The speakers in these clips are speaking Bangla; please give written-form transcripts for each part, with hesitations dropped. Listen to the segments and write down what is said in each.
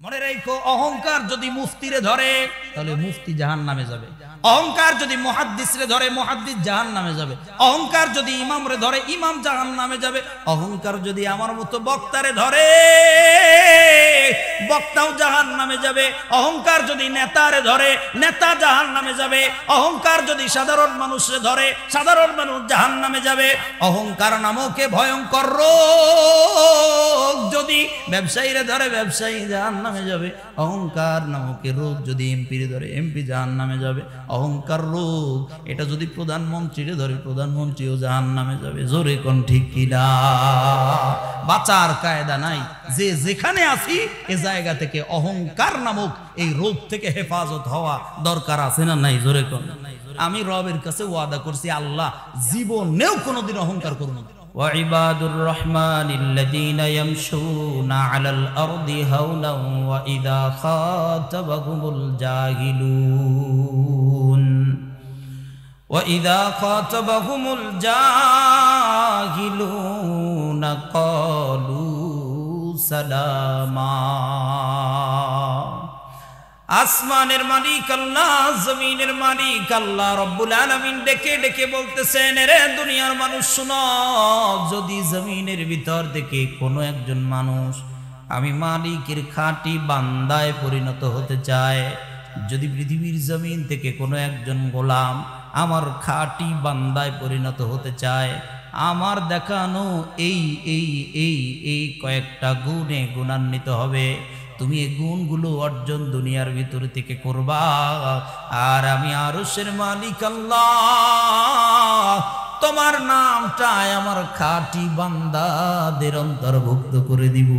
মনে রাখো, অহংকার যদি মুফতিরে ধরে তাহলে মুফতি জাহান্নামে যাবে। অহংকার যদি মুহাদ্দিসরে ধরে মুহাদ্দিস জাহান্নামে যাবে। অহংকার যদি ইমামরে ধরে ইমাম জাহান্নামে যাবে। অহংকার যদি আমার মতো বক্তারে ধরে বক্তাও জাহান্নামে যাবে। অহংকার যদি নেতারে ধরে নেতা জাহান্নামে যাবে। অহংকার যদি সাধারণ মানুষরে ধরে সাধারণ মানুষ জাহান্নামে যাবে। অহংকার নামক ভয়ঙ্কর রোগ যদি ব্যবসায়ীরে ধরে ব্যবসায়ী জাহান্নামে যাবে। অহংকার নামক রোগ যদি এমপিরে ধরে এমপি জাহান্নামে যাবে। অহংকার রোগ এটা যদি প্রধানমন্ত্রীরে ধরে প্রধানমন্ত্রীও জাহান্নামে যাবে। জোরে কোন ঠিক কিনা? বাঁচার কায়দা নাই। যে যেখানে আছি এ জায়গা থেকে অহংকার নামক এই রোগ থেকে হেফাজত হওয়া দরকার আছে না নাই? জোরে কোন। আমি রবের কাছে ওয়াদা করছি, আল্লাহ জীবনেও কোনোদিন অহংকার করব না। وعباد الرحمن الذين يمشون على الأرض هونا وإذا خاطبهم الجاهلون قالوا سلاما। আসমানের মালিক আল্লাহ, জমিনের মালিক আল্লাহ রব্বুল আলামিন ডেকে ডেকে বলতেছেন, রে দুনিয়ার মানুষ শুনো, যদি জমিনের ভিতর থেকে কোনো একজন মানুষ আমি মালিকের খাঁটি বান্দায় পরিণত হতে চায়, যদি পৃথিবীর জমিন থেকে কোনো একজন গোলাম আমার খাঁটি বান্দায় পরিণত হতে চায়, আমার দেখানো এই এই এই এই কয়েকটা গুণে গুণান্বিত হবে। তুমি এই গুণগুলো অর্জন দুনিয়ার ভিতর থেকে করবা, আর আমি আরশের মালিক আল্লাহ তোমার নামটাই আমার খাঁটি বান্দাদের অন্তর্ভুক্ত করে দিব।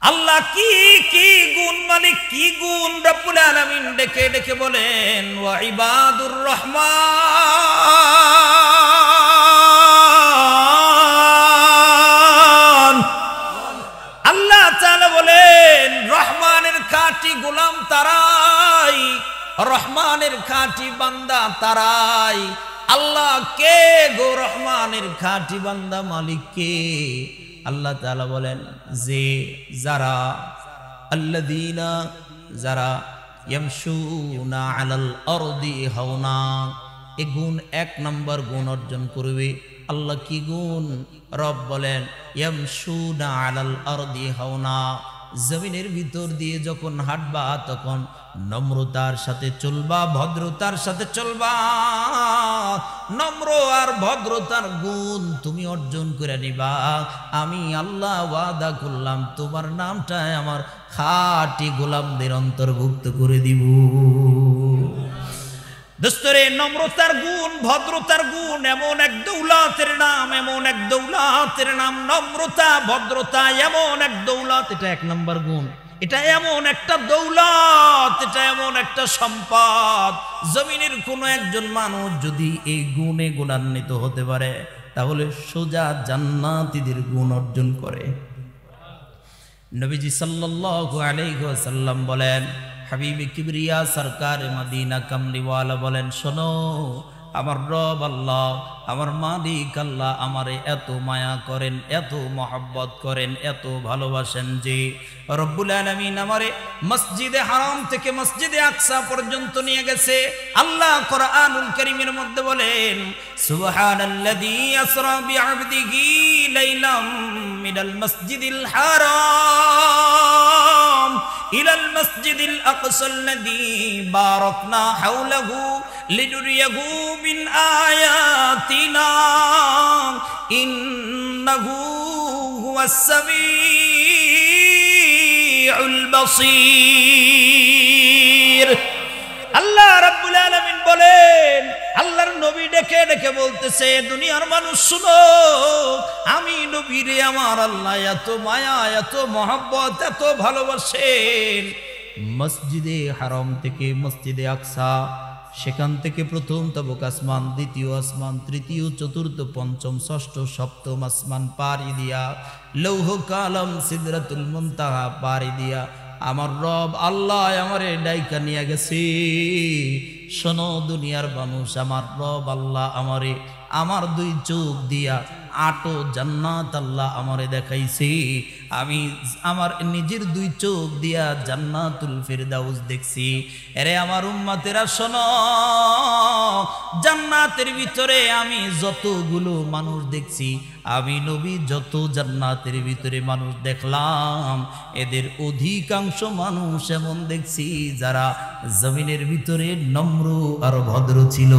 আল্লাহ কি কি গুণ মালিক, কি গুণ রব্বুল আলামিন ডেকে ডেকে বলেন, ওয়া ইবাদুর রহমান। আল্লাহ তাআলা বলেন রহমানের খাঁটি গোলাম তারাই, রহমানের খাঁটি বান্দা তারাই। আল্লাহ কে গো রহমানের খাঁটি বান্দা, মালিক কে? আল্লাহ তাআলা বলেন যে যারা আল্লাযীনা যারা ইয়ামশুনা আলাল আরদি হাওনা, এই গুণ এক নম্বর গুণ অর্জন করবে। আল্লাহ কি গুণ? রব বলেন ইয়ামশুনা আলাল আরদি হাওনা, জমিনের ভিতর দিয়ে যখন হাঁটবা তখন নম্রতার সাথে চলবা, ভদ্রতার সাথে চলবা। নম্র আর ভদ্রতার গুণ তুমি অর্জন করে নিবা। আমি আল্লাহ ওয়াদা করলাম তোমার নামটা আমার খাঁটি গোলামদের অন্তর্ভুক্ত করে দিব। দোস্তরে, নম্রতার গুণ, ভদ্রতার গুণ এমন এক দৌলতের নাম, এমন এক দৌলতের নাম। নম্রতা ভদ্রতা এমন এক দৌলত, এটা এক নম্বর গুণ। এটা এমন একটা দৌলত, এটা এমন একটা সম্পদ। জমিনের কোনো একজন মানুষ যদি এই গুণে গুণান্বিত হতে পারে তাহলে সোজা জান্নাতীদের গুণ অর্জন করে। নবীজি সাল্লাল্লাহু আলাইহি ওয়াসাল্লাম বলেন, হাবিবে কিবরিয়া সরকার মদিনা কামলিওয়ালা বলেন, শোনো, আমার রব আল্লাহ, আমার মালিক আল্লাহ আমারে এত মায়া করেন, এত মহব্বত করেন, এত ভালোবাসেন যে রব্বুল আলামিন আমারে মসজিদে হারাম থেকে মসজিদে আকসা পর্যন্ত নিয়ে গেছে। আল্লাহ কোরআনুল কারীমের মধ্যে বলেন, সুবহানাল্লাযী আসরা বিআবদিহি লাইলাম মিনাল মসজিদিল হারাম ইলাল মসজিদিল আকসাল্লাযী বারাকনা হাওলাহু লিনুরিয়াহু মিন আয়াতিনা ইন্নাহু হুয়াস সামিউল বাসীর। আল্লাহ রাব্বুল আলামিন বলেন, আল্লাহর নবী ডেকে ডেকে বলতেছে, দুনিয়ার মানুষ শুনো, আমি নবীরে আমার আল্লাহ এত মায়া, এত মহব্বত, এত ভালোবাসেন। মসজিদে হারাম থেকে মসজিদে আকসা, সেখান থেকে প্রথম তবক আসমান, দ্বিতীয় আসমান, তৃতীয়, চতুর্থ, পঞ্চম, ষষ্ঠ, সপ্তম আসমান পাড়ি দিয়া, লৌহ কালাম সিদরাতুল মুনতাহা পাড়ি দিয়া আমার রব আল্লাহ আমারে ডাইকা নিয়ে গেছে। শোনো দুনিয়ার মানুষ, আমার রব আল্লাহ আমারে আমার দুই চোখ দিয়া আটো জান্নাত আল্লাহ আমারে দেখাইছে, আমি আমার নিজের দুই চোখ দিয়া জান্নাতুল ফিরদাউস দেখছি। এরে আমার উম্মতেরা শোনো, জান্নাতের ভিতরে আমি যতগুলো মানুষ দেখছি, আমি নবী যত জান্নাতের ভিতরে মানুষ দেখলাম, এদের অধিকাংশ মানুষ এমন দেখছি যারা জমিনের ভিতরে নম্র আর ভদ্র ছিল।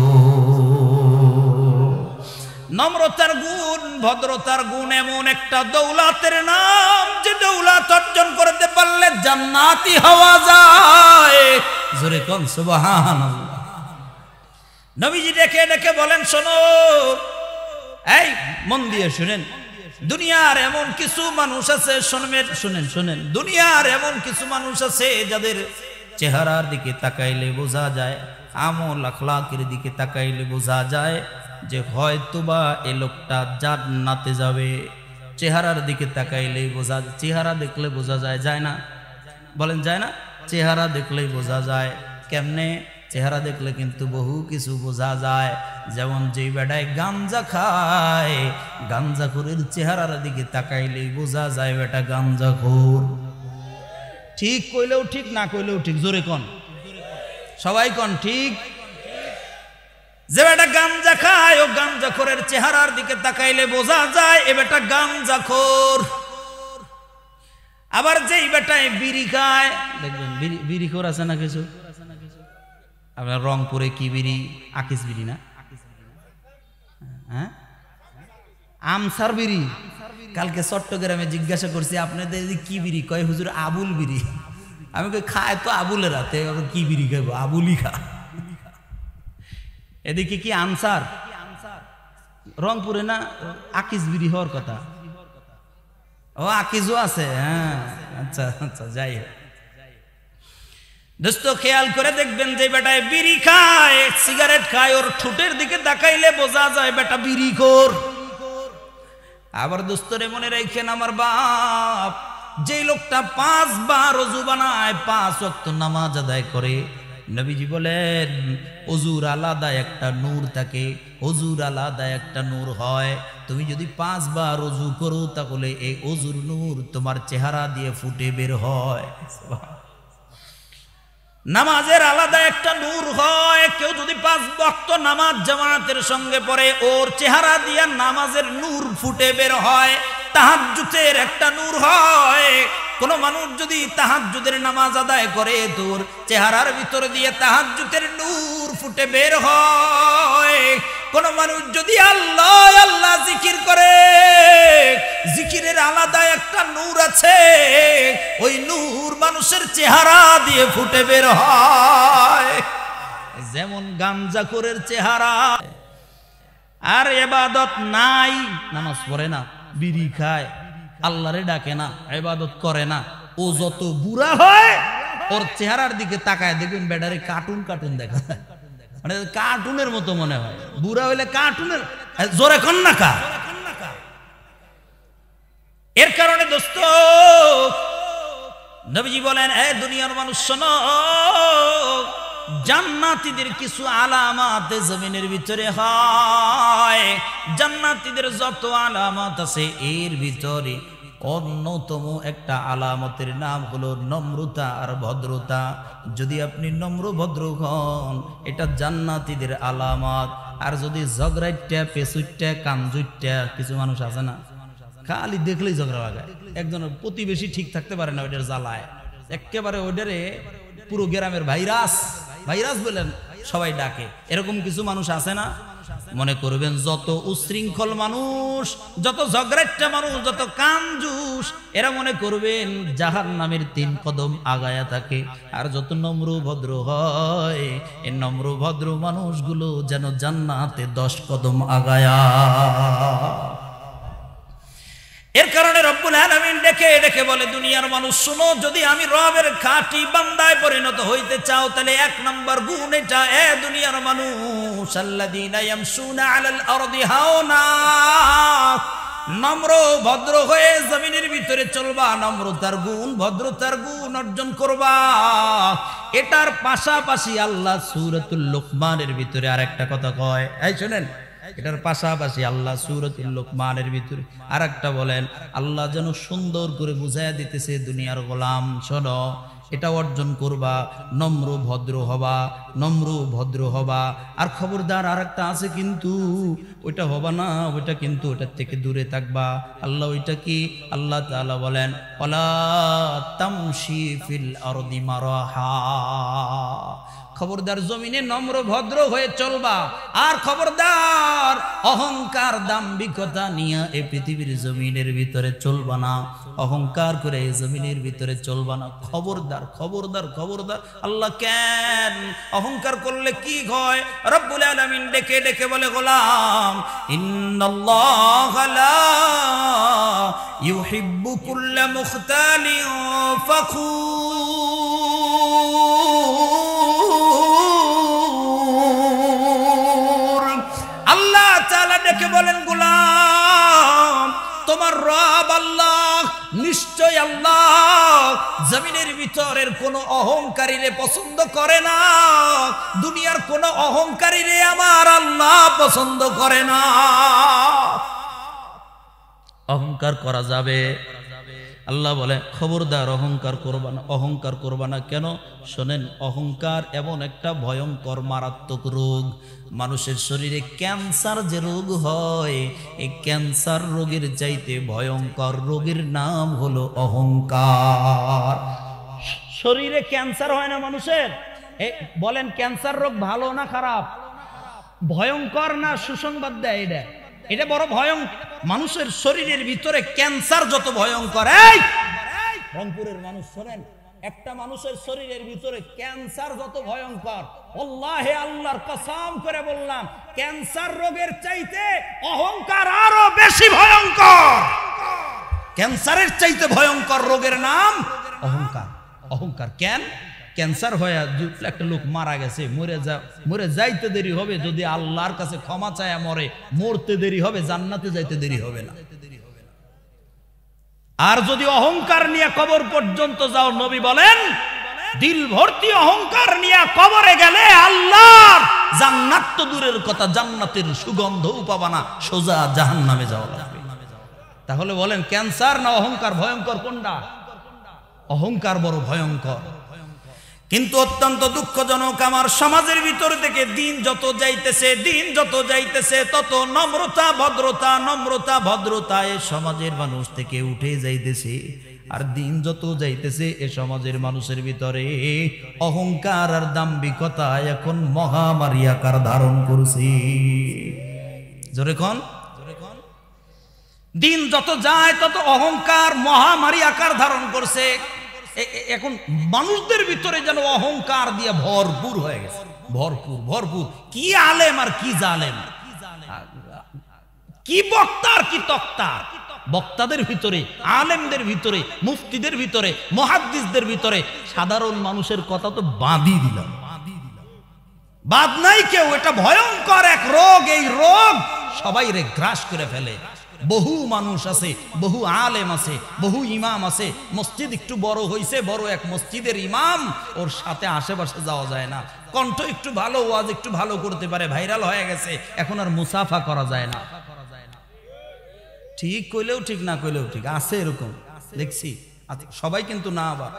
নম্রতার গুণ, ভদ্রতার গুণ এমন একটা দৌলতের নাম, যে দৌলত অর্জন করতে পারলে জান্নাতি হওয়া যায়। জোরে কোন সুবহানাল্লাহ। নবীজি ডেকে ডেকে বলেন, শোনো, এই মন দিয়ে শুনেন, দুনিয়ার এমন কিছু মানুষ আছে, শুনেন শুনেন, দুনিয়ার এমন কিছু মানুষ আছে যাদের চেহারার দিকে তাকাইলে বোঝা যায়, আমল আখলাকের দিকে তাকাইলে বোঝা যায় যে হয়তোবা এ লোকটা জান্নাতে যাবে। চেহারার দিকে তাকাইলেই বোঝা, চেহারা দেখলে বোঝা যায়, যায় না? বলেন যায় না? চেহারা দেখলেই বোঝা যায়। কেমনে? চেহারা দেখলে কিন্তু বহু কিছু বোঝা যায়। যেমন যেই বেটায় গাঞ্জা খায়, গাঞ্জাখোরের চেহারার দিকে তাকাইলেই বোঝা যায় বেটা গাঞ্জাখোর। ঠিক কইলেও ঠিক, না কইলেও ঠিক। জোরে কন, সবাই কন ঠিক। যে বেটা গাঞ্জা খায়, ও গাঞ্জাখোরের চেহারার দিকে তাকাইলে বোঝা যায় এ বেটা গাঞ্জাখোর। আবার যেই বেটায় বিড়ি খায়, দেখবেন বিড়িখোর আছে না কিছু। আপনার রংপুরে কি বিড়ি? আকিস বিড়ি না? হ্যাঁ, আমসার বিড়ি। কালকে চট্টগ্রামে জিজ্ঞাসা করছি আপনাদের কি বিড়ি? কয় হুজুর আবুল বিড়ি। আমি কই খায় তো আবুলের হাতে, কি বিড়ি খাইব? আবুলই খা। এদিকে কি আনসার? রংপুরে না আকিস বিড়ি হওয়ার কথা। ও আকিজও আছে। হ্যাঁ, আচ্ছা আচ্ছা, যাই হোক। দোস্ত খেয়াল করে দেখবেন, যে বেটায় বিড়ি খায়, সিগারেট খায়, ওর ঠোঁটের দিকে তাকাইলে বোঝা যায় বেটা বিড়িখোর। আবার দোস্তরে মনে রাখেন আমার বাপ, যেই লোকটা 5 বার ওযু বানায়, 5 ওয়াক্ত নামাজ আদায় করে, নবীজি বলেন ওযুর আলাদা একটা নূর থাকে, ওযুর আলাদা একটা নূর হয়। তুমি যদি 5 বার ওযু করো, তাহলে এই ওযুর নূর তোমার চেহারা দিয়ে ফুটে বের হয়। নামাজের আলাদা একটা নূর হয়। কেউ যদি 5 ওয়াক্ত নামাজ জামাতের সঙ্গে পড়ে, ওর চেহারা দিয়ে নামাজের নূর ফুটে বের হয়। তাহাজ্জুদের একটা নূর হয়। কোন মানুষ যদি তাহাজ্জুদের নামাজ আদায় করে, তোর চেহারার ভিতর দিয়ে তাহাজ্জুদের নূর ফুটে বের হয়। কোন মানুষ যদি আল্লাহ আল্লাহ জিকির করে, জিকিরের আলাদা একটা নূর আছে, ওই নূর মানুষের চেহারা দিয়ে ফুটে বের হয়। যেমন গাঞ্জাখোরের চেহারা। আর ইবাদত নাই, নামাজ পড়ে না, বিড়ি খায়, আল্লাহরে ডাকে না, ইবাদত করে না, ও যত বুড়া হয়, ওর চেহারার দিকে তাকায় দেখবেন বেডারে কার্টুন কার্টুন দেখা, মানে কার্টুনের মতো মনে হয়। বুড়া হইলে কার্টুনের, জোরে কন্যা কা। এর কারণে দোস্ত নবীজি বলেন, এ দুনিয়ার মানুষ শোনো, জান্নাতীদের কিছু আলামত জমিনের ভিতরে হয়। জান্নাতীদের যত আলামত আছে, এর ভিতরে অন্যতম একটা আলামতের নাম হলো নম্রতা আর ভদ্রতা। যদি আপনি নম্র ভদ্র হন, এটা জান্নাতীদের আলামত। আর যদি ঝগড়াইটা, পেছুইটা, কামজুইটা, কিছু মানুষ আছে না, খালি দেখলেই ঝগড়া লাগায়। একজনের প্রতিবেশী ঠিক থাকতে পারে না, ওইটার জ্বালায় একেবারে, ওইটারে পুরো গ্রামের ভাইরাস ভাইরাস বলেন সবাই ডাকে। এরকম কিছু মানুষ আছে না? মনে করবেন যত উশৃঙ্খল মানুষ, যত ঝগড়াট্টা মানুষ, যত কামজুস, এরা মনে করবেন জাহান্নামের 3 কদম আগায়া থাকে। আর যত নম্র ভদ্র হয়, এই নম্র ভদ্র মানুষগুলো যেন জান্নাতে 10 কদম আগায়া। এর কারণে রব্বুল আলামিন ডেকে ডেকে বলে, দুনিয়ার মানুষ শোনো, যদি আমি রবের খাঁটি বান্দায় পরিণত হইতে চাও, তাহলে 1 নম্বর গুণ এটা। এ দুনিয়ার মানুষ, আল্লাযীনা ইয়ামশুনা আলাল আরদি হাওনা, নম্র ভদ্র হয়ে জমিনের ভিতরে চলবা, নম্রতার গুণ, ভদ্রতার গুণ অর্জন করবা। এটার পাশাপাশি আল্লাহ সূরাতুল লুকমানের ভিতরে আরেকটা কথা কয়, এই শুনেন, এটার পাশাপাশি আল্লাহ সূরাতুল লোকমানের ভিতরে আরেকটা বলেন, আল্লাহ যেন সুন্দর করে বুঝাইয়া দিতেছে দুনিয়ার গোলাম শোনো, এটা অর্জন করবা, নম্র ভদ্র হবা, নম্র ভদ্র হবা। আর খবরদার আরেকটা আছে কিন্তু ওইটা হবা না, ওইটা কিন্তু ওটার থেকে দূরে থাকবা। আল্লাহ ওইটা কি? আল্লাহ তাআলা বলেন ওয়ালা তামশি ফিল আরদি মারাহা, খবরদার জমিনে নম্র ভদ্র হয়ে চলবা। আর খবরদার অহংকার দাম্ভিকতা নিয়ে এই পৃথিবীর জমিনের ভিতরে চলবা না, অহংকার করে এই জমিনের ভিতরে চলবা না। খবরদার খবরদার খবরদার। আল্লাহ কেন অহংকার করলে কি হয়? রব্বুল আলামিন ডেকে ডেকে বলে গোলাম ইন্নাল্লাহা লা ইউহিব্বু কুল্লা মুখতালিন ফখুর। আল্লাহ তাআলা ডেকে বলেন গোলাম তোমার রব আল্লাহ, নিশ্চয় আল্লাহ জমিনের ভিতরের কোন অহংকারীরে পছন্দ করে না, দুনিয়ার কোন অহংকারীরে আমার আল্লাহ পছন্দ করে না। অহংকার করা যাবে? আল্লাহ বলে খবরদার অহংকার করবা না, অহংকার করবা না। কেন? শোনেন, অহংকার এমন একটা ভয়ঙ্কর মারাত্মক রোগ। মানুষের শরীরে ক্যান্সার যে রোগ হয়, এই ক্যান্সার রোগের চাইতে ভয়ঙ্কর রোগের নাম হলো অহংকার। শরীরে ক্যান্সার হয় না মানুষের, বলেন ক্যান্সার রোগ ভালো না খারাপ? ভয়ঙ্কর না সুসংবাদ দেয়? এটা এটা বড় ভয়ঙ্কর। মানুষের শরীরের ভিতরে ক্যান্সার যত ভয়ঙ্কর, এই রংপুরের মানুষ শোনেন, একটা মানুষের শরীরের ভিতরে ক্যান্সার যত ভয়ঙ্কর, আল্লাহে আল্লাহর কসম করে বললাম, ক্যান্সার রোগের চাইতে অহংকার আরো বেশি ভয়ঙ্কর। ক্যান্সারের চাইতে ভয়ঙ্কর রোগের নাম অহংকার। অহংকার কেন? ক্যান্সার হয়ে একটা লোক মারা গেছে, মরে যাইতে দেরি হবে যদি আল্লাহর কাছে ক্ষমা চায় মরে, মরতে দেরি হবে, জান্নাতে যাইতে দেরি হবে না। আর যদি অহংকার নিয়ে কবর পর্যন্ত যাও, নবী বলেন দিল ভর্তি অহংকার নিয়ে কবরে গেলে আল্লাহর জান্নাত তো দূরের কথা, জান্নাতের সুগন্ধও পাবা না, সোজা জাহান্নামে যাওয়া লাগবে। তাহলে বলেন ক্যান্সার না অহংকার ভয়ঙ্কর কোনটা? অহংকার বড় ভয়ঙ্কর। কিন্তু অত্যন্ত দুঃখজনক, আমার সমাজের ভিতর থেকে দিন যত যাইতেছে তত নম্রতা ভদ্রতা এ সমাজের মানুষ থেকে উঠে যাইতেছে। আর দিন যত যাইতেছে এ সমাজের মানুষের ভিতরে অহংকার আর দাম্ভিকতা এখন মহামারী আকার ধারণ করছে। জোরে কোন? দিন যত যায় তত অহংকার মহামারী আকার ধারণ করছে। এখন মানুষদের ভিতরে যেন অহংকার দিয়ে ভরপুর হয়ে গেছে, ভরপুর। কি আলেম আর কি জালেম, কি বক্তা আর কি তক্তা। বক্তাদের ভিতরে, আলেমদের ভিতরে, মুফতিদের ভিতরে, মুহাদ্দিসদের ভিতরে সাধারণ মানুষের কথা তো বাদই দিলাম, বাদ নাই কেউ। এটা ভয়ঙ্কর এক রোগ। এই রোগ সবাই রে গ্রাস করে ফেলে। বহু মানুষ আছে, বহু আলেম আছে, বহু ইমাম আছে, মসজিদ একটু বড় হইছে, বড় এক মসজিদের ইমাম, ওর সাথে আশেপাশে যাওয়া যায় না। কণ্ঠ একটু ভালো, ওয়াজ একটু ভালো করতে পারে, ভাইরাল হয়ে গেছে, এখন আর মুসাফা করা যায় না। ঠিক কইলেও ঠিক, না কইলেও ঠিক, আছে এরকম দেখছি। সবাই কিন্তু না, আবার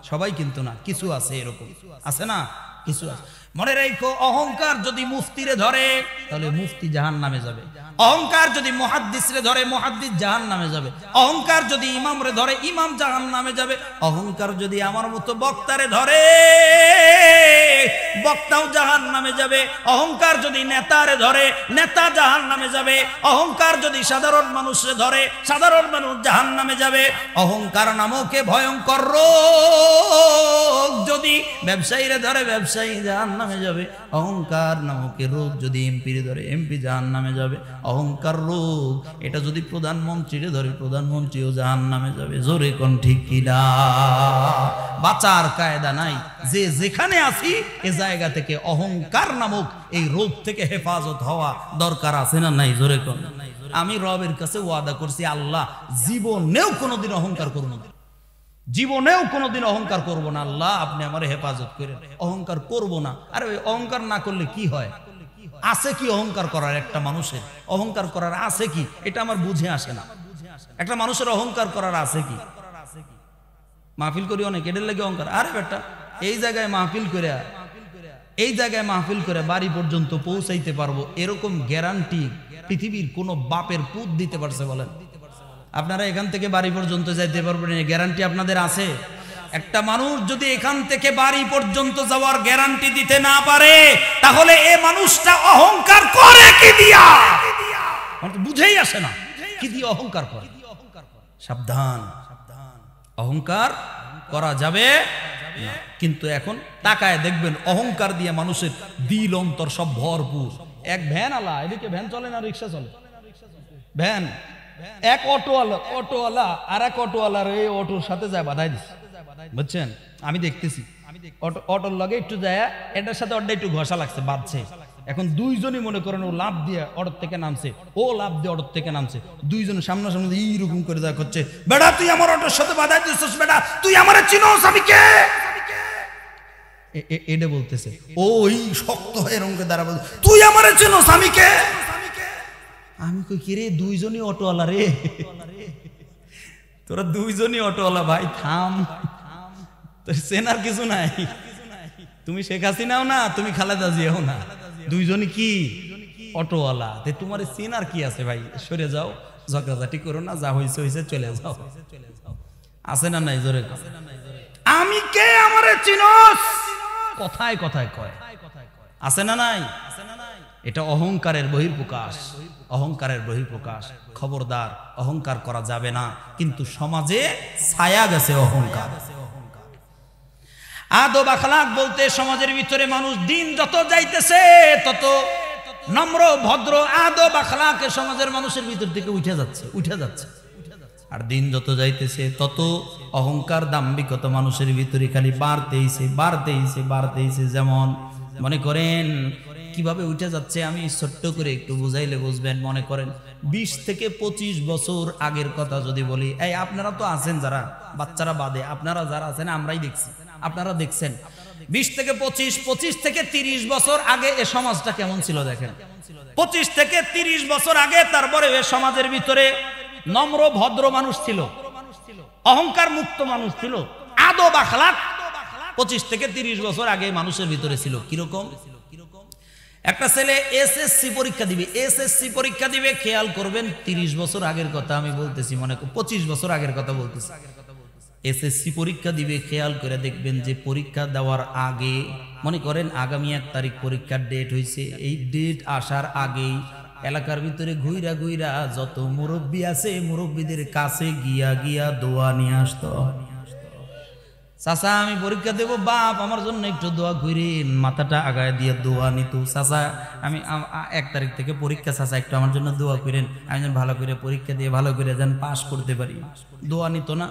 সবাই কিন্তু না, কিছু আছে এরকম, আছে না? কিছু আছে। মনে রাখো, অহংকার যদি মুফতিরে ধরে তাহলে মুফতি জাহান্নামে যাবে। অহংকার যদি মুহাদ্দিসরে ধরে, মুহাদ্দিস জাহান্নামে যাবে। অহংকার যদি ইমামরে ধরে, ইমাম জাহান্নামে যাবে। অহংকার যদি আমার মতো বক্তারে ধরে, বক্তাও জাহান্নামে যাবে। অহংকার যদি নেতারে ধরে, নেতা জাহান্নামে যাবে। অহংকার যদি সাধারণ মানুষরে ধরে, সাধারণ মানুষ জাহান্নামে যাবে। অহংকার নামক ভয়ঙ্কর রোগ যদি ব্যবসায়ীরে ধরে, ব্যবসায়ী জাহান্নামে যাবে। অহংকার নামক রোগ যদি এমপিরে ধরে, এমপি জাহান্নামে যাবে। অহংকার রোগ এটা যদি প্রধানমন্ত্রীরে ধরে, প্রধানমন্ত্রীও জাহান্নামে যাবে। জোরে কোন ঠিক কিনা? বাঁচার কায়দা নাই। যে যেখানে আছি এ জায়গা থেকে অহংকার নামক এই রোগ থেকে হেফাজত হওয়া দরকার আছে না নাই? জোরে কোন। আমি রবের কাছে ওয়াদা করছি, আল্লাহ জীবনেও কোনোদিন অহংকার করব না, জীবনেও কোনোদিন অহংকার করব না। আল্লাহ আপনি আমার হেফাজত করেন, অহংকার করব না। আরে অহংকার না করলে কি হয়? আছে কি অহংকার করার? একটা মানুষের অহংকার করার আছে কি? এটা আমার বুঝে আসে না। একটা মানুষের অহংকার করার আছে কি? মাহফিল করি অনেক, এটার লাগে অহংকার। আরে বেটা, এই জায়গায় মাহফিল করে বাড়ি পর্যন্ত পৌঁছাইতে পারবো এরকম গ্যারান্টি পৃথিবীর কোন বাপের পুত দিতে পারছে বলেন? আপনারা এখান থেকে বাড়ি পর্যন্ত যাইতে পারবেন, গ্যারান্টি আপনাদের আছে? একটা মানুষ যদি এখান থেকে বাড়ি পর্যন্ত যাওয়ার গ্যারান্টি দিতে না পারে, তাহলে এই মানুষটা অহংকার করে কি দিয়া? বুঝেই আসে না কি দিয়ে অহংকার করে। সাবধান, অহংকার করা যাবে না। কিন্তু এখন তাকায় দেখবেন অহংকার দিয়ে মানুষের দিল অন্তর সব ভরপুর। এক ভ্যান আলা, এদিকে ভ্যান চলে না রিক্সা চলে, ভ্যান এক অটোওয়ালা আর এক অটোওয়ালার এই অটোর সাথে যায় বাধাই দিচ্ছে, বুঝছেন? আমি দেখতেছি অটোর লগে একটু যায়, এটার সাথে ওটা একটু ঘষা লাগছে, বাঁধছে। এখন দুইজনই মনে করেন ও লাভ দিয়ে অটোর থেকে নামছে, ও লাভ দিয়ে অটোর থেকে নামছে, দুইজন সামনাসামনি এইরকম করে দেখা করছে, বেটা তুই আমার অটোর সাথে বাধাই দিচ্ছিস, বেটা তুই আমার চিনোস, আমি কে? এটা বলতেছে ওই শক্ত হয়ে রঙকে দ্বারা বলছে, তুই আমার চিনোস, আমি কে? আমি কই কি রে, দুইজনই অটোওয়ালা রে, তোরা দুইজনই অটোওয়ালা, ভাই থাম, তোর চেনার কিছু নাই, তুমি শেখ হাসিনাও না, তুমি খালেদা জিয়াও না, দুইজনই কি অটোওয়ালা, তোমার চেনার কি আছে ভাই? সরে যাও, ঝগড়াঝাটি করো না, যা হয়েছে হয়েছে, চলে যাও। আছে না নাই? জোরে আমি কে, আমারে চিনোস, কথায় কথায় কয়, আছে না নাই? এটা অহংকারের বহিঃপ্রকাশ, অহংকারের বহিঃপ্রকাশ। খবরদার, অহংকার করা যাবে না। কিন্তু সমাজে ছায়া গেছে অহংকার। আদব আখলাক বলতে সমাজের ভিতরে মানুষ দিন যত যাইতেছে তত নম্র ভদ্র আদব আখলাকে সমাজের মানুষের ভিতর থেকে উঠে যাচ্ছে। আর দিন যত যাইতেছে তত অহংকার দাম্ভিকতা মানুষের ভিতরে খালি বাড়তেইছে। যেমন মনে করেন কিভাবে উঠে যাচ্ছে, আমি ছোট্ট করে একটু বুঝাইলে বুঝবেন। মনে করেন 20 থেকে 25 বছর আগের কথা যদি বলি, এই আপনারা তো আছেন যারা, বাচ্চারা বাদে আপনারা যারা আছেন, আমরাই দেখছি, আপনারা দেখছেন 20 থেকে 25 থেকে 30 বছর আগে এ সমাজটা কেমন ছিল দেখেন। 25 থেকে 30 বছর আগে তারপরে এ সমাজের ভিতরে নম্র ভদ্র মানুষ ছিল, অহংকার মুক্ত মানুষ ছিল, আদব আখলাক 25 থেকে 30 বছর আগে মানুষের ভিতরে ছিল। কিরকম? একটা ছেলে এসএসসি পরীক্ষা দিবে, খেয়াল করবেন 30 বছর আগের কথা আমি বলতেছি, মনে 25 বছর আগের কথা বলতেছি। এসএসসি পরীক্ষা দিবে, খেয়াল করে দেখবেন যে পরীক্ষা দেওয়ার আগে, মনে করেন আগামী 1 তারিখ পরীক্ষার ডেট হয়েছে, এই ডেট আসার আগেই এলাকার ভিতরে ঘুইরা যত মুরব্বী আছে মুরব্বীদের কাছে গিয়া দোয়া নিয়ে আসতো। চাচা আমি পরীক্ষা দেব, বাপ আমার জন্য একটু দোয়া করেন, মাথাটা আগায় দিয়ে দোয়া নিত। চাচা আমি 1 তারিখ থেকে পরীক্ষা, চাচা একটু আমার জন্য দোয়া করেন, আমি যেন ভালো করে পরীক্ষা দিয়ে ভালো করে যেন পাশ করতে পারি। দোয়া নিত না?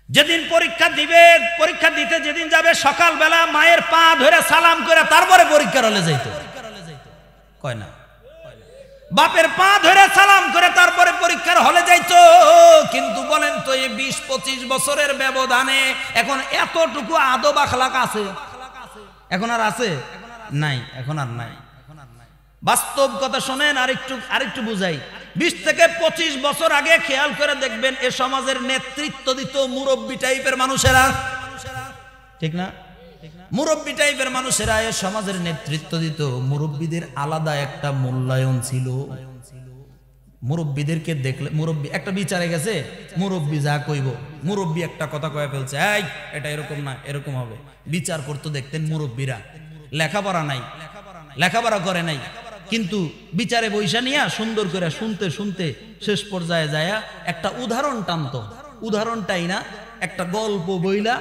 যেদিন পরীক্ষা দিতে যেদিন যাবে, সকালবেলা মায়ের পা ধরে সালাম করে তারপরে পরীক্ষার হলে যাইতো, কয় না? বাপের পা ধরে সালাম করে তারপরে পরীক্ষার হলে যাইতো। কিন্তু বলেন তো এই 20-25 বছরের ব্যবধানে এখন এতটুকু আদব আখলাক আছে? এখন আর আছে? নাই, এখন আর নাই। বাস্তব কথা শোনেন, আরেকটু বুঝাই। 20 থেকে 25 বছর আগে খেয়াল করে দেখবেন এ সমাজের নেতৃত্ব দিত মুরব্বী টাইপের মানুষেরা, ঠিক না? মুরব্বী টাইপের মানুষেরা এ সমাজের নেতৃত্ব দিত। মুরব্বীদের আলাদা একটা মূল্যায়ন ছিল। মুরব্বীদেরকে দেখলে, মুরব্বী একটা বিচারে গেছে, মুরব্বী যা কইব, মুরব্বী একটা কথা কয়ে ফেলছে, এই এটা এরকম না এরকম হবে, বিচার করতে দেখতেন মুরব্বীরা। লেখাপড়া করে নাই, কিন্তু বিচারে বৈশা নিয়া সুন্দর করে শুনতে শেষ পর্যায়ে যায় একটা উদাহরণ টানতো, উদাহরণটাই না একটা গল্প বইলা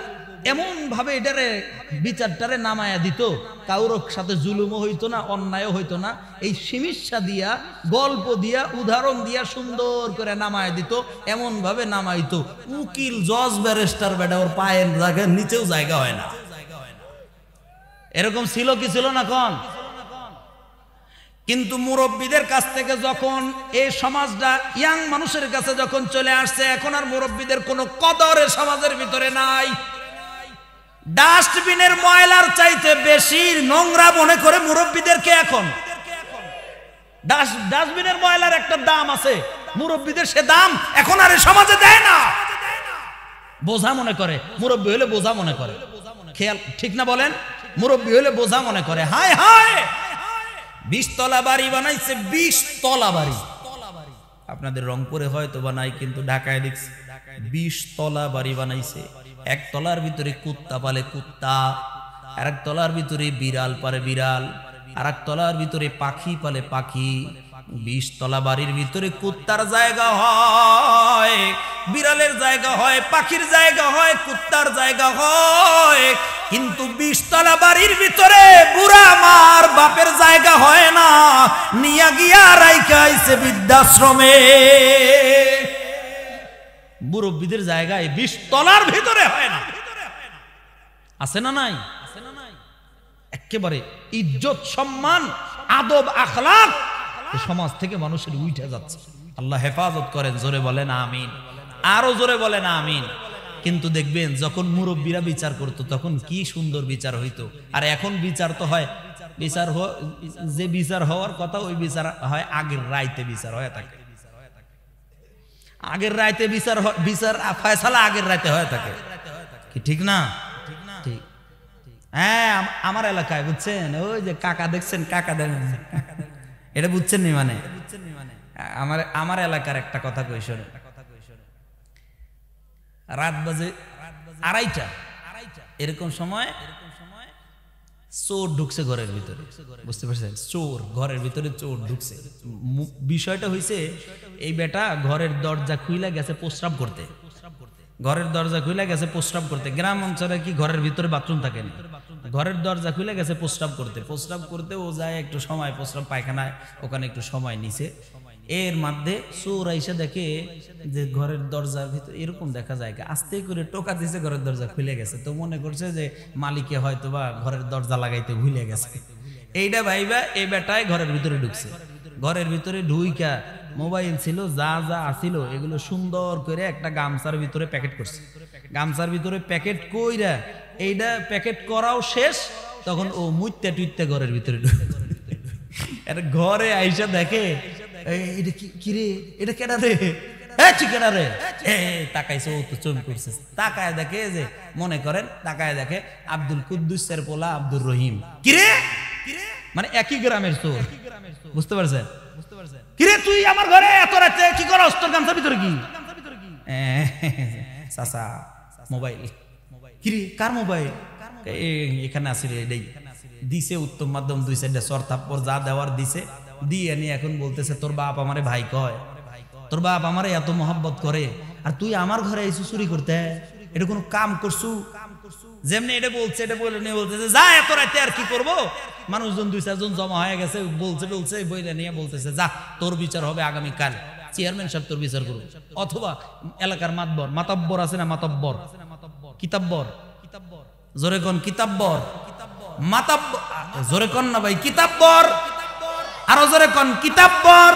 এমন ভাবে এটারে বিচারটারে নামায়া দিত, কারোর সাথে জুলুমও হইতো না, অন্যায়ও হইতো না। এই সীমিশা দিয়া, গল্প দিয়া, উদাহরণ দিয়া সুন্দর করে নামায়া দিত, এমন ভাবে নামাইতো উকিল জজ ব্যারিস্টার বেটা ওর পায়ের জায়গায় নিচেও জায়গা হয় না। এরকম ছিল কি ছিল না কোন? কিন্তু মুরব্বীদের কাছ থেকে যখন এই সমাজটা ইয়াং মানুষের কাছে যখন চলে আসছে, এখন আর মুরব্বীদের কোনো কদর সমাজের ভিতরে নাই। ডাস্টবিনের ময়লার চাইতে বেশি নোংরা মনে করে মুরব্বীদেরকে এখন। ডাস্টবিনের ময়লার একটা দাম আছে, মুরব্বীদের সে দাম এখন আর সমাজে দেয় না। বোঝা মনে করে, মুরব্বী হলে বোঝা মনে করে। খেয়াল ঠিক না বলেন? মুরব্বী হলে বোঝা মনে করে। হায় হায়, 20 তলা বাড়ি বানাইছে, 20 তলা বাড়ি। আপনাদের রংপুরে হয়তো বা নাই, কিন্তু ঢাকায় দেখছি 20 তলা বাড়ি বানাইছে। এক তলার ভিতরে কুত্তা পালে কুত্তা, আর এক তলার ভিতরে বিড়াল পালে বিড়াল, আর এক তলার ভিতরে পাখি পালে পাখি। 20 তলা বাড়ির ভিতরে কুত্তার জায়গা হয়, বিড়ালের জায়গা হয়, পাখির জায়গা হয়, কুত্তার জায়গা হয়, কিন্তু 20 তলা বাড়ির ভিতরে বুড়া মার বাপের জায়গা হয় না, নিয়া গিয়া রাইখা আইছে বৃদ্ধাশ্রমে। মুরব্বীদের জায়গায় 20 তলার ভিতরে হয় না। আছে না নাই? একেবারে ইজ্জত সম্মান আদব আখলাক সমাজ থেকে মানুষের উঠে যাচ্ছে। আল্লাহ হেফাজত করেন। জোরে বলেন আমিন, আরো জোরে বলেন আমিন। কিন্তু দেখবেন যখন মুরব্বীরা বিচার করতো তখন কি সুন্দর বিচার হইতো। আর এখন বিচার তো হয়, বিচার যে বিচার হওয়ার কথা ওই বিচার হয় আগের রাইতে বিচার হয়ে থাকে। আগের রাইতে বিচার ফয়সালা আগের রাইতে হয়ে থাকে, কি ঠিক না? ঠিক। হ্যাঁ, আমার এলাকায় বুঝছেন, ওই যে কাকা দেখছেন, কাকা দেখেন, এটা বুঝছেন নি? মানে আমার এলাকার একটা কথা কই শোনেন। রাত বাজে 2:30 এরকম সময় চোর ঢুকছে ঘরের ভিতরে। বুঝতে পারছেন? চোর ঘরের ভিতরে, চোর ঢুকছে। বিষয়টা হইছে এই বেটা ঘরের দরজা খুইলা গেছে প্রস্রাব করতে। ঘরের দরজা খুইলা গেছে প্রস্রাব করতে। গ্রাম অঞ্চলে কি ঘরের ভিতরে বাথরুম থাকে না? ঘরের দরজা খুলে গেছে প্রস্রাব করতে। প্রস্রাব করতে ও যায় একটু সময়, প্রস্রাব পায়খানায় ওখানে একটু সময় নিছে। এর মধ্যে চোর আইসা দেখে যে ঘরের দরজার ভিতরে এরকম দেখা যায়, আস্তে করে টোকা দিছে, ঘরের দরজা খুলে গেছে। তো মনে করছে যে মালিকে হয়তো বা ঘরের দরজা লাগাইতে ভুলে গেছে। এইটা ভাইবা এই বেটায় ঘরের ভিতরে ঢুকছে। ঘরের ভিতরে ঢুইকা মোবাইল ছিল, যা যা আসিল এগুলো সুন্দর করে একটা গামছার ভিতরে প্যাকেট করছে। গামছার ভিতরে প্যাকেট কইরা এইটা প্যাকেট করাও শেষ, তখন ও মুইতে টুইতে ঘরের ভিতরে ঘরে আইসা দেখে এটা কি রে, এটা কেডা রে, কেডা রে, তাকাইছে, ও তো চুপ করছে। তাকায় দেখে যে মনে করেন, তাকায় দেখে আব্দুল কুদ্দুসের পোলা আব্দুর রহিম। কিরে, মানে একই গ্রামের চোর। বুঝতে পারছেন? কিরে তুই আমার ঘরে এত রাতে কি করস? তোর গামছার ভিতরে কি? চাচা মোবাইল। কিরে কার মোবাইল? এখানে আসলে এটাই দিছে উত্তম মাধ্যম 2-4টা সর থাপ্পড় যা দেওয়ার দিছে, দিয়ে নিয়ে এখন বলতেছে তোর বাপ আমারে ভাই কয়, তোর বাপ আমারে এত মহব্বত করে, আর তুই আমার ঘরে এসে চুরি করতে, এটা কোনো কাম করছু? যেমনি এটা বলছে, এটা বলে নিয়ে বলতেছে যা এত রাতে আর কি করবো। মানুষজন 2-4 জন জমা হয়ে গেছে, বলছে বইটা নিয়ে বলতেছে যা তোর বিচার হবে আগামীকাল, চেয়ারম্যান সাহেব তোর বিচার করবো। অথবা এলাকার মাতব্বর আছে না, মাতব্বর, কিতাব্বর, জোরে কোন কিতাব্বর, মাতাব্বর, জোরে কোন না ভাই, কিতাব্বর, আরো জোরে কোন কিতাব্বর,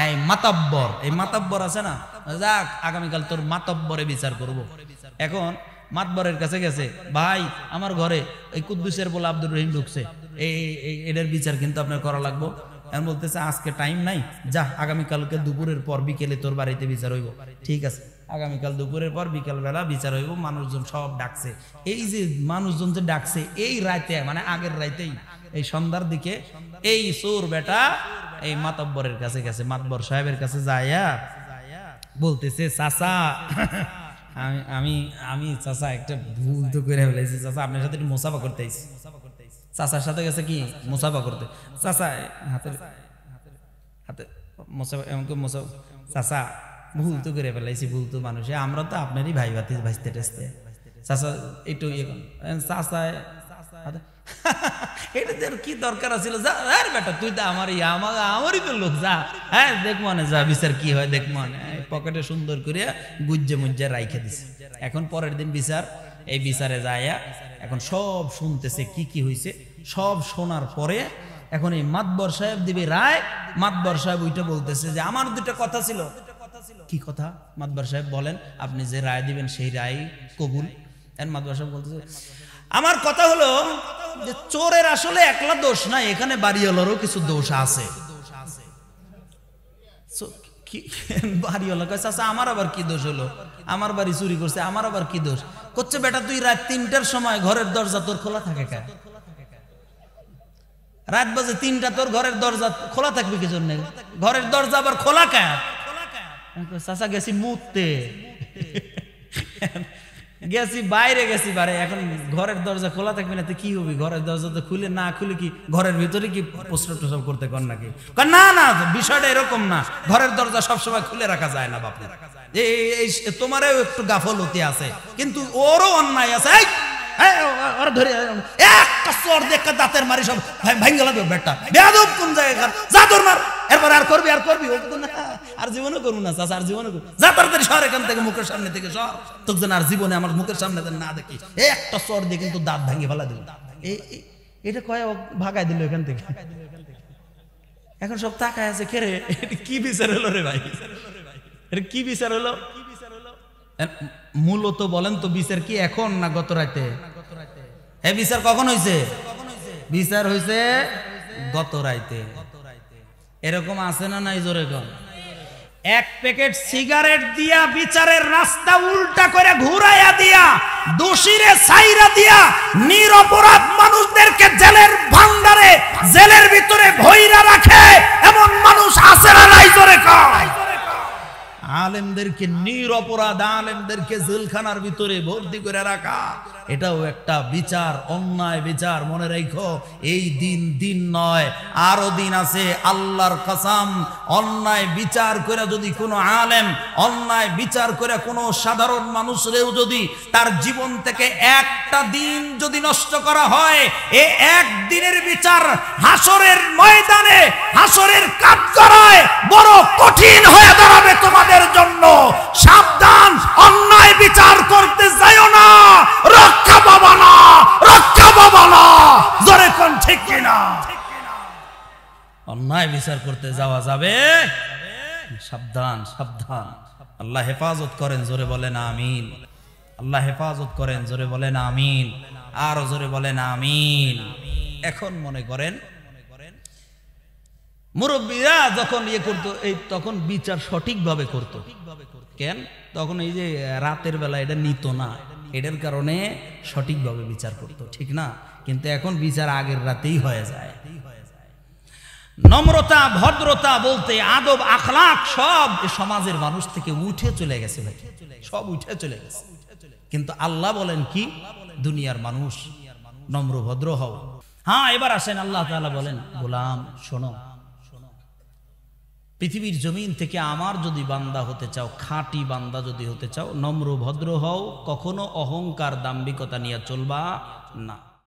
এই মাতাব্বর, এই মাতাব্বর আছে না, যাক আগামীকাল তোর মাতব্বরে বিচার করব। এখন মাতবরের কাছে গেছে, ভাই আমার ঘরে এই কুদ্দুসের বলে আব্দুর রহিম ঢুকছে, এটার বিচার কিন্তু আপনার করা লাগবো। এখন বলতেছে আজকে টাইম নাই, যা আগামীকালকে দুপুরের পর বিকেলে তোর বাড়িতে বিচার হইব। ঠিক আছে, আগামীকাল দুপুরের পর বিকাল বেলা বিচার হইব। মানুষজন সব ডাকছে। এই যে মানুষজন যে ডাকছে এই রাতে, মানে আগের রাতেই, এই সন্ধ্যার দিকে এই চোর বেটা এই মাতব্বরের কাছে গেছে। মাতব্বর সাহেবের কাছে যাইয়া বলতেছে চাচা, আমি চাচা একটা ভুল তো করে ফেলেছি চাচা, আপনার সাথে একটু মুসাফা করতে আইছি। চাচার সাথে গেছে কি মুসাফা করতে, চাচা হাতে মুসাফা, এমনকি মুসাফা, চাচা ভুল তো করে ফেলাইছি, ভুল তো মানুষে, আমরা তো আপনারই ভাই ভাইতে টেস্তে, চাচা একটু ইয়ে করুন। চাচা এটা কি দরকার আছিল, যা বেটা তুই তো আমারই তো লোক, যা হ্যাঁ দেখ মনে, যা বিচার কি হয় দেখ মনে। পকেটে সুন্দর করে গুজ্জে মুজ্জে রাইখে দিছে। এখন পরের দিন বিচার, এই বিচারে যায়া এখন সব শুনতেছে কি কি হয়েছে। সব শোনার পরে এখন এই মাতবর সাহেব দিবে রায়। মাতবর সাহেব ওইটা বলতেছে যে আমার দুটো কথা ছিল। কি কথা? মাতবর সাহেব বলেন, আপনি যে রায় দিবেন সেই রায় কবুল। এর মাদুয়া সাহেব বলতেছে আমার কথা হলো যে চোরের আসলে একলা দোষ নাই, এখানে বাড়িওয়ালারও কিছু দোষ আছে। বাড়িওয়ালা কইছে আচ্ছা আমার আবার কি দোষ হলো, আমার বাড়ি চুরি করছে আমার আবার কি দোষ? করছে বেটা তুই রাত 3টার সময় ঘরের দরজা তোর খোলা থাকে কেন? রাত বাজে 3টা তোর ঘরের দরজা খোলা থাকবে কি জন্য? ঘরের দরজা আবার খোলা কেন? চাচা গেছি মুততে, গেছি বাইরে গেছি বারে, এখন ঘরের দরজা খোলা থাকবে না তো কি হবে? ঘরের দরজা তো খুলে না খুলে কি ঘরের ভিতরে কি প্রস্রাব টস্রাব করতে কর নাকি? না না বিষয়টা এরকম না, ঘরের দরজা সবসময় খুলে রাখা যায় না বাপু, তোমারও একটু গাফলতি আছে কিন্তু ওরও অন্যায় আছে। একটা চোর দেখে দাঁতের মারি সব ভাঙ্গে লাগবে বেটা, বেয়াদব কোন জায়গায় যা তোর মার, এরপর আর করবি আর করবি আর জীবনে করবো না চাচা, আর জীবনে করবো যা তাড়াতাড়ি সর এখান থেকে, মুখের সামনে থেকে সর, তোকে যেন আর জীবনে আমার মুখের সামনে না দেখি। একটা চোর দিয়ে কিন্তু দাঁত ভাঙে ফেলা দিল, এটা কয় ভাগাই দিল এখান থেকে। এখন সব তাকায় আছে, কে রে কি বিচার হলো রে ভাই, এটা কি বিচার হলো? মূলত বলেন তো বিচার কি এখন না গত রাতে? এই বিচার কখন হয়েছে? বিচার হয়েছে গত রাতে। এরকম আছে না নাই? জোরে কম। এক প্যাকেট সিগারেট দিয়া বিচারের রাস্তা উল্টা করে ঘুরাইয়া দিয়া দোষীরে ছাইরা দিয়া নিরপরাধ মানুষদেরকে জেলের ভান্ডারে জেলের ভিতরে ভইরা রাখে এমন মানুষ আছে না নাই? জোরে কম। আলেমদেরকে নিরপরাধ আলেমদেরকে জেলখানার ভিতরে ভর্তি করে রাখা, এটাও একটা বিচার, অন্যায় বিচার। মনে রাখো এই দিন দিন নয়, আরো দিন আছে। আল্লাহর কসম, অন্যায় বিচার করে যদি কোনো আলেম, অন্যায় বিচার করে কোনো সাধারণ মানুষরেও যদি তার জীবন থেকে একটা দিন যদি নষ্ট করা হয়, এই একদিনের বিচার হাসরের ময়দানে, হাসরের কাঠগড়ায় বড় কঠিন হয়ে দাঁড়াবে তোমাদের জন্য। সাবধান, অন্যায় বিচার করতে যাইও না, রক্ষা পাবা না, রক্ষা পাবা না। জোরে কোন ঠিক কিনা? অন্যায় বিচার করতে যাওয়া যাবে, সাবধান সাবধান। আল্লাহ হেফাজত করেন, জোরে বলেন আমিন। আল্লাহ হেফাজত করেন, জোরে বলেন আমিন। আরো জোরে বলেন আমিন। এখন মনে করেন মুরব্বীরা যখন ইয়ে করতো, এই তখন বিচার সঠিকভাবে করতো। কেন? তখন এই যে রাতের বেলা এটা নিত না, এটার কারণে সঠিকভাবে বিচার করতো, ঠিক না? কিন্তু এখন বিচার আগের রাতেই হয়ে যায়। নম্রতা, ভদ্রতা বলতে আদব, আখলাক সব সমাজের মানুষ থেকে উঠে চলে গেছে ভাই, সব উঠে চলে গেছে। কিন্তু আল্লাহ বলেন কি? দুনিয়ার মানুষ নম্র ভদ্র হও। হ্যাঁ, এবার আসেন আল্লাহ তাআলা বলেন, গোলাম শোনো, পৃথিবীর জমিন থেকে আমার যদি বান্দা হতে চাও, খাঁটি বান্দা যদি হতে চাও, নম্র ভদ্র হও, কখনো অহংকার দাম্ভিকতা নিয়ে চলবা না।